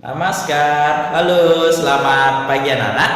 Namaskar, halo, selamat pagi anak-anak.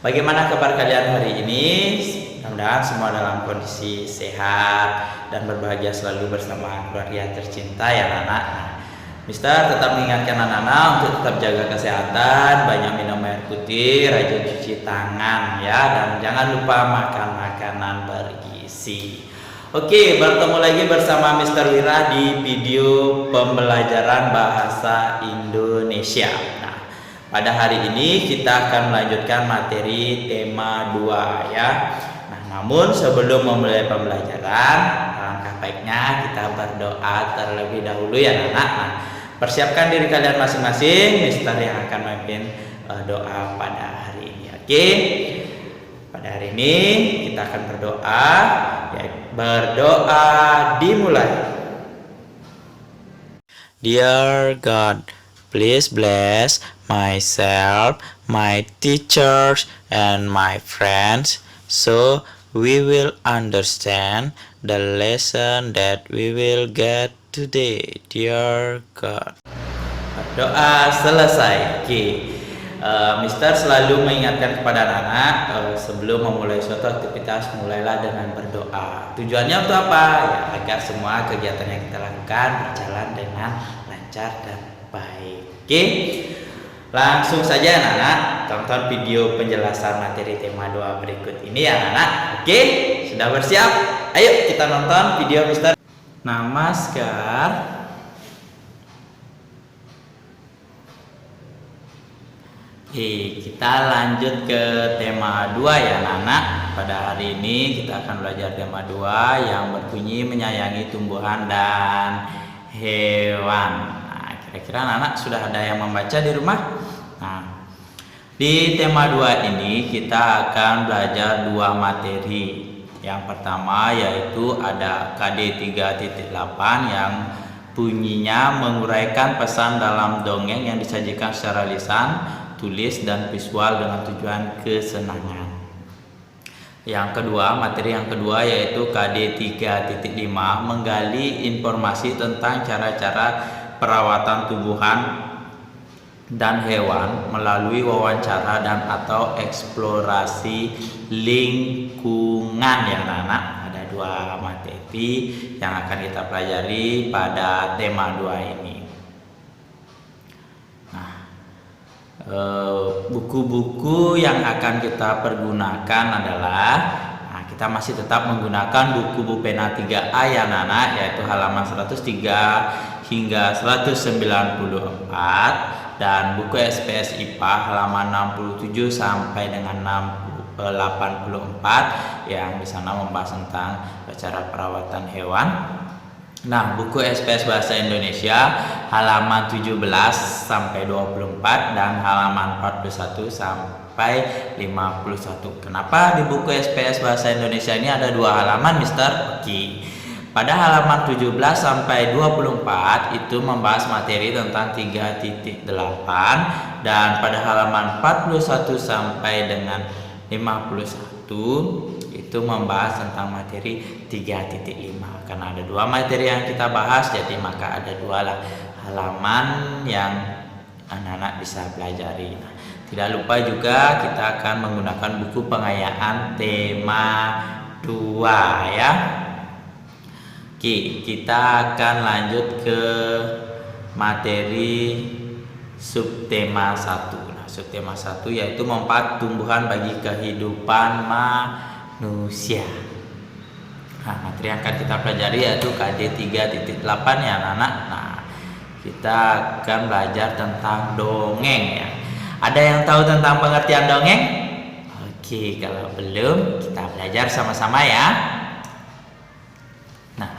Bagaimana kabar kalian hari ini? Mudah-mudahan semua dalam kondisi sehat dan berbahagia selalu bersama keluarga yang tercinta ya anak-anak. Mister tetap mengingatkan anak-anak untuk tetap jaga kesehatan, banyak minum air putih, rajin cuci tangan ya, dan jangan lupa makan makanan bergizi. Oke, bertemu lagi bersama Mister Wira di video pembelajaran bahasa Indonesia. Nah, pada hari ini kita akan melanjutkan materi tema 2 ya. Nah, namun sebelum memulai pembelajaran, alangkah baiknya kita berdoa terlebih dahulu ya anak-anak. Nah, persiapkan diri kalian masing-masing, Mister yang akan memimpin doa pada hari ini. Oke. Pada hari ini kita akan berdoa, ya, berdoa dimulai. Dear God, please bless myself, my teachers, and my friends, so we will understand the lesson that we will get today. Dear God. Doa selesai. Oke. Mister selalu mengingatkan kepada anak-anak sebelum memulai suatu aktivitas, mulailah dengan berdoa. Tujuannya untuk apa? Ya, agar semua kegiatan yang kita lakukan berjalan dengan lancar dan baik. Oke, langsung saja anak-anak tonton video penjelasan materi tema 2 berikut ini ya anak-anak. Oke, sudah bersiap? Ayo kita nonton video Mister. Namaskar. Kita lanjut ke tema 2 ya anak-anak. Pada hari ini kita akan belajar tema 2 yang berbunyi menyayangi tumbuhan dan hewan. Nah, kira-kira anak-anak sudah ada yang membaca di rumah? Nah, di tema 2 ini kita akan belajar 2 materi. Yang pertama yaitu ada KD 3.8 yang bunyinya menguraikan pesan dalam dongeng yang disajikan secara lisan, tulis, dan visual dengan tujuan kesenangan. Yang kedua, materi yang kedua yaitu KD 3.5 menggali informasi tentang cara-cara perawatan tumbuhan dan hewan melalui wawancara dan atau eksplorasi lingkungan ya anak-anak. Ada 2 materi yang akan kita pelajari pada tema 2 ini. Buku-buku yang akan kita pergunakan adalah, kita masih tetap menggunakan buku pena 3A ya anak-anak, yaitu halaman 103 hingga 194, dan buku SPS IPA halaman 67 sampai dengan 84 yang di sana membahas tentang cara perawatan hewan. Nah, buku SPS Bahasa Indonesia halaman 17 sampai 24 dan halaman 41 sampai 51. Kenapa di buku SPS Bahasa Indonesia ini ada 2 halaman, Mister? Oke. Pada halaman 17 sampai 24 itu membahas materi tentang 3.8 dan pada halaman 41 sampai dengan 51 itu membahas tentang materi 3.5. Karena ada 2 materi yang kita bahas, jadi maka ada 2 halaman yang anak-anak bisa pelajari. Nah, tidak lupa juga kita akan menggunakan buku pengayaan tema 2 ya. Oke, kita akan lanjut ke materi subtema 1. Nah, subtema 1 yaitu manfaat tumbuhan bagi kehidupan manusia. Nah, materi yang akan kita pelajari yaitu KD 3.8 ya anak-anak. Nah, kita akan belajar tentang dongeng ya. Ada yang tahu tentang pengertian dongeng? Oke, kalau belum kita belajar sama-sama ya. Nah,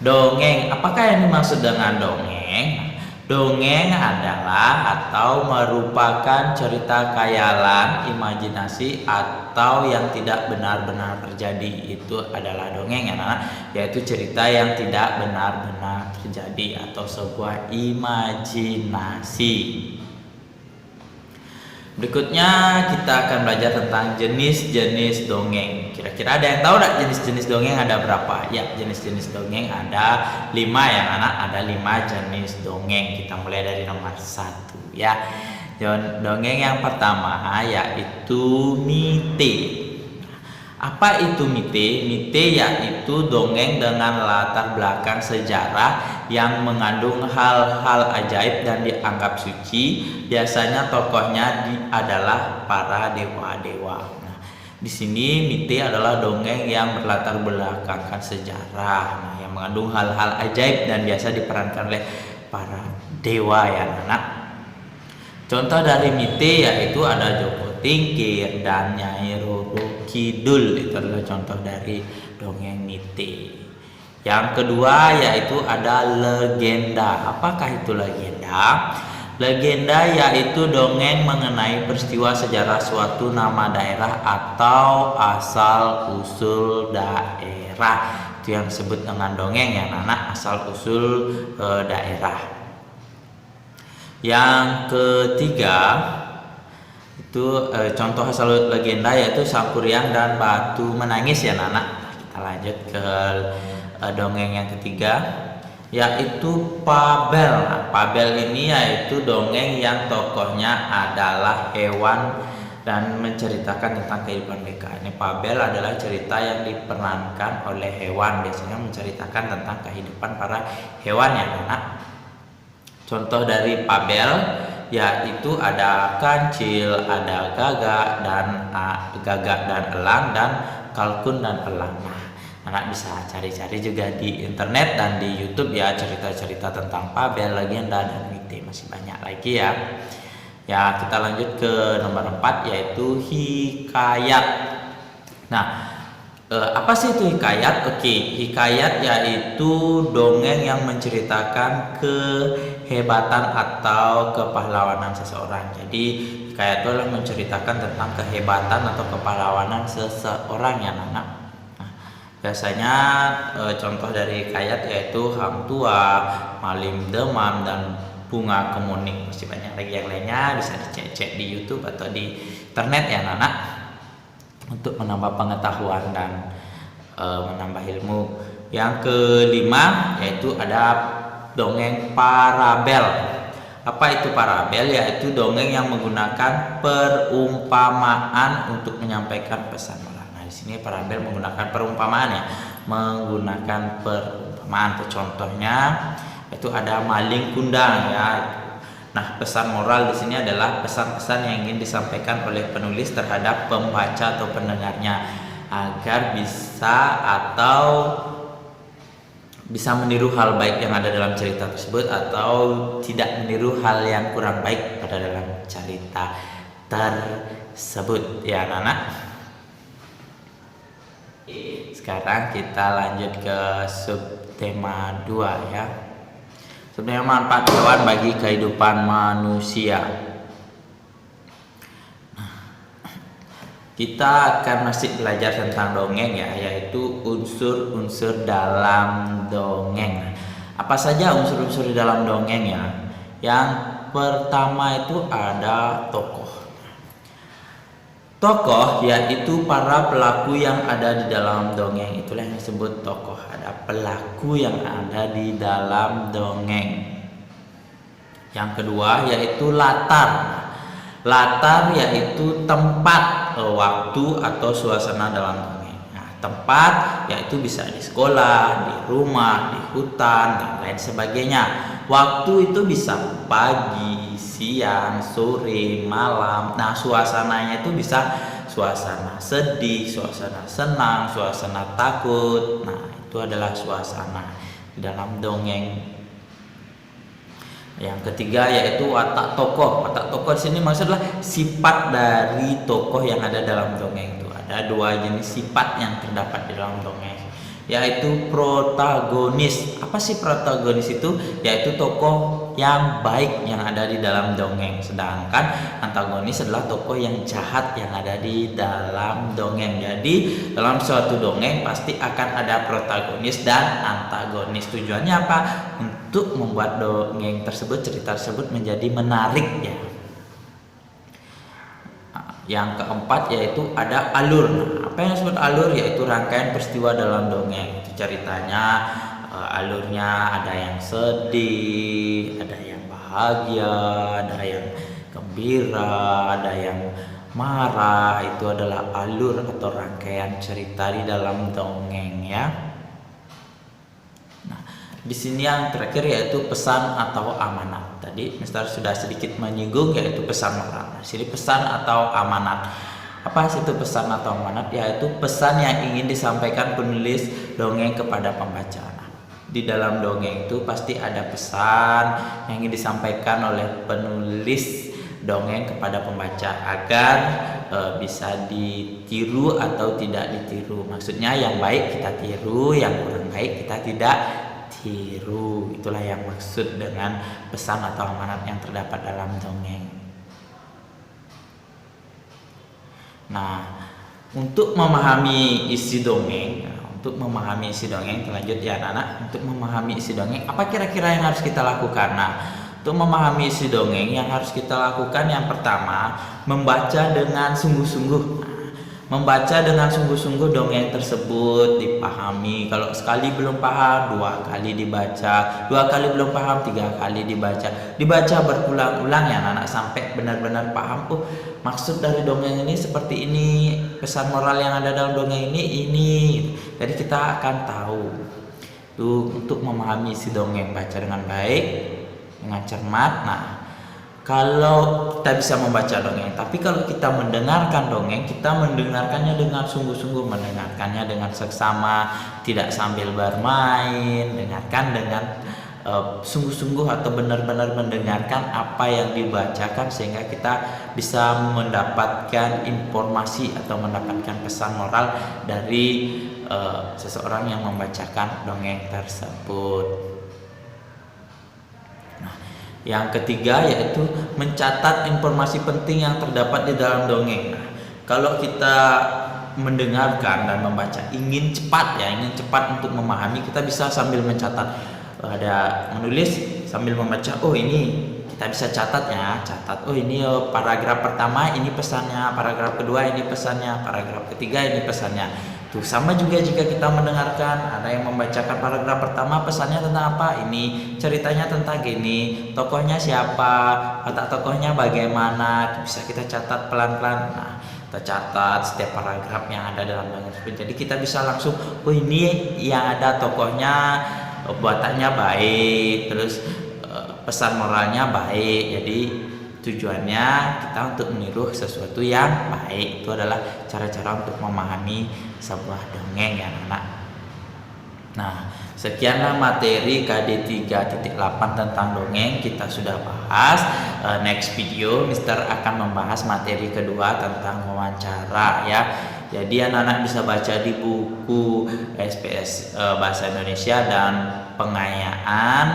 dongeng, apakah yang dimaksud dengan dongeng? Dongeng adalah atau merupakan cerita khayalan, imajinasi atau yang tidak benar-benar terjadi. Itu adalah dongeng ya anak-anak, yaitu cerita yang tidak benar-benar terjadi atau sebuah imajinasi. Berikutnya kita akan belajar tentang jenis-jenis dongeng. Kira-kira ada yang tahu enggak jenis-jenis dongeng ada berapa? Ya, jenis-jenis dongeng ada 5 ya anak, ada 5 jenis dongeng. Kita mulai dari nomor 1 ya. Dongeng yang pertama yaitu Mite. Apa itu Mite? Mite yaitu dongeng dengan latar belakang sejarah yang mengandung hal-hal ajaib dan dianggap suci. Biasanya tokohnya adalah para dewa-dewa. Nah, di sini Mite adalah dongeng yang berlatar belakangkan sejarah, yang mengandung hal-hal ajaib dan biasa diperankan oleh para dewa ya anak. Contoh dari Mite yaitu ada Joko Tingkir dan Nyai Roro Kidul. Itu adalah contoh dari dongeng Mite. Yang kedua yaitu ada legenda. Apakah itu legenda? Legenda yaitu dongeng mengenai peristiwa sejarah suatu nama daerah atau asal usul daerah. Itu yang disebut dengan dongeng ya anak, asal usul daerah. Yang ketiga itu contoh asal legenda yaitu Sangkuriang dan Batu Menangis ya anak. Kita lanjut ke dongeng yang ketiga yaitu Fabel. Nah, Fabel ini yaitu dongeng yang tokohnya adalah hewan dan menceritakan tentang kehidupan mereka. Ini Fabel adalah cerita yang diperankan oleh hewan, biasanya menceritakan tentang kehidupan para hewan ya anak. Contoh dari Fabel yaitu ada Kancil, ada Gagak dan Elang, dan Kalkun dan Elang. Nah, anak bisa cari-cari juga di internet dan di YouTube ya, cerita-cerita tentang Fabel, legenda dan Mite, masih banyak lagi ya. Ya, kita lanjut ke nomor 4 yaitu hikayat. Nah, apa sih itu hikayat? Oke, hikayat yaitu dongeng yang menceritakan kehebatan atau kepahlawanan seseorang. Jadi hikayat itu adalah menceritakan tentang kehebatan atau kepahlawanan seseorang ya anak. Nah, biasanya contoh dari hikayat yaitu Hang Tua, Malim Demam, dan Bunga Kemuning. Masih banyak lagi yang lainnya, bisa dicek di YouTube atau di internet ya anak, untuk menambah pengetahuan dan menambah ilmu. Yang kelima yaitu ada dongeng parabel. Apa itu parabel? Yaitu dongeng yang menggunakan perumpamaan untuk menyampaikan pesan moral. Nah, di sini parabel menggunakan perumpamaan ya, menggunakan perumpamaan. Contohnya itu ada Maling Kundang ya. Nah, pesan moral di sini adalah pesan-pesan yang ingin disampaikan oleh penulis terhadap pembaca atau pendengarnya agar bisa meniru hal baik yang ada dalam cerita tersebut atau tidak meniru hal yang kurang baik pada dalam cerita tersebut ya anak-anak. Sekarang kita lanjut ke subtema 2 ya. Sebenarnya manfaat hewan bagi kehidupan manusia. Kita akan masih belajar tentang dongeng ya, yaitu unsur-unsur dalam dongeng. Apa saja unsur-unsur di dalam dongeng ya? Yang pertama itu ada tokoh. Tokoh yaitu para pelaku yang ada di dalam dongeng. Itulah yang disebut tokoh. Ada pelaku yang ada di dalam dongeng. Yang kedua yaitu latar. Latar yaitu tempat, waktu atau suasana dalam dongeng. Nah, tempat yaitu bisa di sekolah, di rumah, di hutan, dan lain sebagainya. Waktu itu bisa pagi, siang, sore, malam. Nah, suasananya itu bisa suasana sedih, suasana senang, suasana takut. Nah, itu adalah suasana di dalam dongeng. Yang ketiga yaitu watak tokoh. Watak tokoh di sini maksudnya sifat dari tokoh yang ada dalam dongeng itu. Ada 2 jenis sifat yang terdapat di dalam dongeng, yaitu protagonis. Apa sih protagonis itu? Yaitu tokoh yang baik yang ada di dalam dongeng. Sedangkan antagonis adalah tokoh yang jahat yang ada di dalam dongeng. Jadi dalam suatu dongeng pasti akan ada protagonis dan antagonis. Tujuannya apa? Untuk membuat dongeng tersebut, cerita tersebut menjadi menarik ya. Yang keempat yaitu ada alur. Nah, apa yang disebut alur? Yaitu rangkaian peristiwa dalam dongeng. Itu ceritanya alurnya ada yang sedih, ada yang bahagia, bahagia, ada yang gembira, ada yang marah. Itu adalah alur atau rangkaian cerita di dalam dongeng ya. Nah, di sini yang terakhir yaitu pesan atau amanat. Tadi Mister sudah sedikit menyinggung yaitu pesan moral. Nah, sini pesan atau amanat. Apa sih itu pesan atau amanat? Yaitu pesan yang ingin disampaikan penulis dongeng kepada pembaca. Nah, di dalam dongeng itu pasti ada pesan yang ingin disampaikan oleh penulis dongeng kepada pembaca agar bisa ditiru atau tidak ditiru. Maksudnya yang baik kita tiru, yang kurang baik kita tidak tiru. Itulah yang maksud dengan pesan atau amanat yang terdapat dalam dongeng. Nah, untuk memahami isi dongeng, lanjut ya anak-anak. Untuk memahami isi dongeng, apa kira-kira yang harus kita lakukan? Nah, untuk memahami isi dongeng yang harus kita lakukan yang pertama, membaca dengan sungguh-sungguh. Membaca dengan sungguh-sungguh dongeng tersebut dipahami. Kalau sekali belum paham, 2 kali dibaca. 2 kali belum paham, 3 kali dibaca. Dibaca berulang-ulang ya anak-anak sampai benar-benar paham. Oh, maksud dari dongeng ini seperti ini. Pesan moral yang ada dalam dongeng ini. Jadi kita akan tahu. Tuh, untuk memahami isi dongeng, baca dengan baik, dengan cermat. Nah, kalau kita bisa membaca dongeng, tapi kalau kita mendengarkan dongeng, kita mendengarkannya dengan sungguh-sungguh, mendengarkannya dengan seksama, tidak sambil bermain, dengarkan dengan sungguh-sungguh atau benar-benar mendengarkan apa yang dibacakan sehingga kita bisa mendapatkan informasi atau mendapatkan pesan moral dari seseorang yang membacakan dongeng tersebut. Yang ketiga yaitu mencatat informasi penting yang terdapat di dalam dongeng. Nah, kalau kita mendengarkan dan membaca ingin cepat untuk memahami, kita bisa sambil mencatat. Ada menulis sambil membaca. Oh, ini kita bisa catat. Oh, ini paragraf pertama ini pesannya, paragraf kedua ini pesannya, paragraf ketiga ini pesannya. Tuh, sama juga jika kita mendengarkan ada yang membacakan paragraf pertama pesannya tentang apa, ini ceritanya tentang gini, tokohnya siapa, watak tokohnya bagaimana, bisa kita catat pelan-pelan. Nah, kita catat setiap paragraf yang ada dalam dongeng tersebut. Jadi kita bisa langsung, oh ini yang ada tokohnya wataknya baik, terus pesan moralnya baik. Jadi tujuannya kita untuk meniru sesuatu yang baik. Itu adalah cara-cara untuk memahami sebuah dongeng ya anak. Nah, sekianlah materi KD 3.8 tentang dongeng kita sudah bahas. Next video Mister akan membahas materi kedua tentang wawancara ya. Jadi anak-anak bisa baca di buku SPS Bahasa Indonesia dan Pengayaan,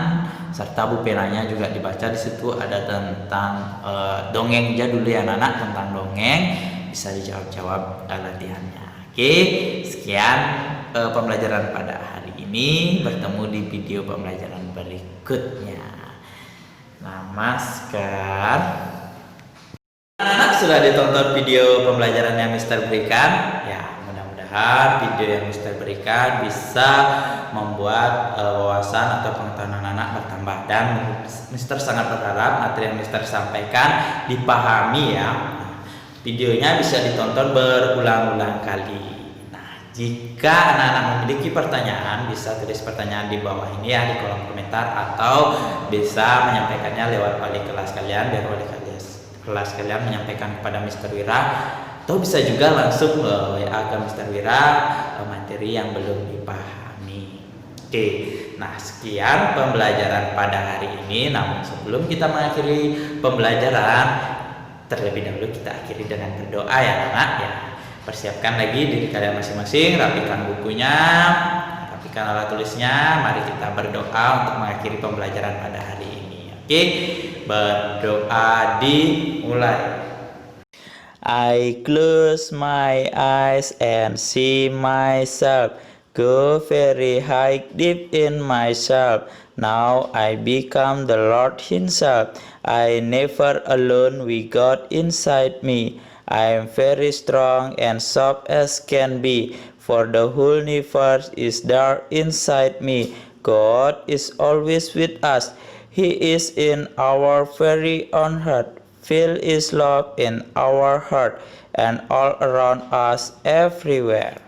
serta bupenanya juga dibaca. Di situ ada tentang dongeng jadul ya anak-anak, tentang dongeng, bisa dijawab latihannya. Oke, sekian pembelajaran pada hari ini. Bertemu di video pembelajaran berikutnya. Namaskar. Anak-anak sudah ditonton video pembelajaran yang Mister berikan ya. Mudah-mudahan video yang Mister berikan bisa membuat wawasan atau pengetahuan anak-anak bertambah, dan Mister sangat berharap materi yang Mister sampaikan dipahami ya. Videonya bisa ditonton berulang-ulang kali. Nah, jika anak-anak memiliki pertanyaan, bisa tulis pertanyaan di bawah ini ya, di kolom komentar, atau bisa menyampaikannya lewat wali kelas kalian, biar wali kelas kalian menyampaikan kepada Mister Wira, atau bisa juga langsung WA ke Mister Wira materi yang belum dipahami. Oke, nah sekian pembelajaran pada hari ini. Namun sebelum kita mengakhiri pembelajaran, terlebih dahulu kita akhiri dengan berdoa ya anak ya. Persiapkan lagi diri kalian masing-masing, rapikan bukunya, rapikan alat tulisnya. Mari kita berdoa untuk mengakhiri pembelajaran pada hari ini. Oke, berdoa dimulai. I close my eyes and see myself go very high deep in myself. Now I become the Lord Himself. I never alone with God inside me. I am very strong and soft as can be, for the whole universe is there inside me. God is always with us. He is in our very own heart. Feel His love in our heart and all around us everywhere.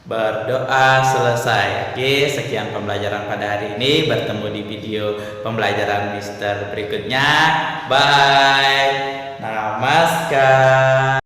Berdoa selesai. Oke, sekian pembelajaran pada hari ini. Bertemu di video pembelajaran Mister berikutnya. Bye. Namaskar.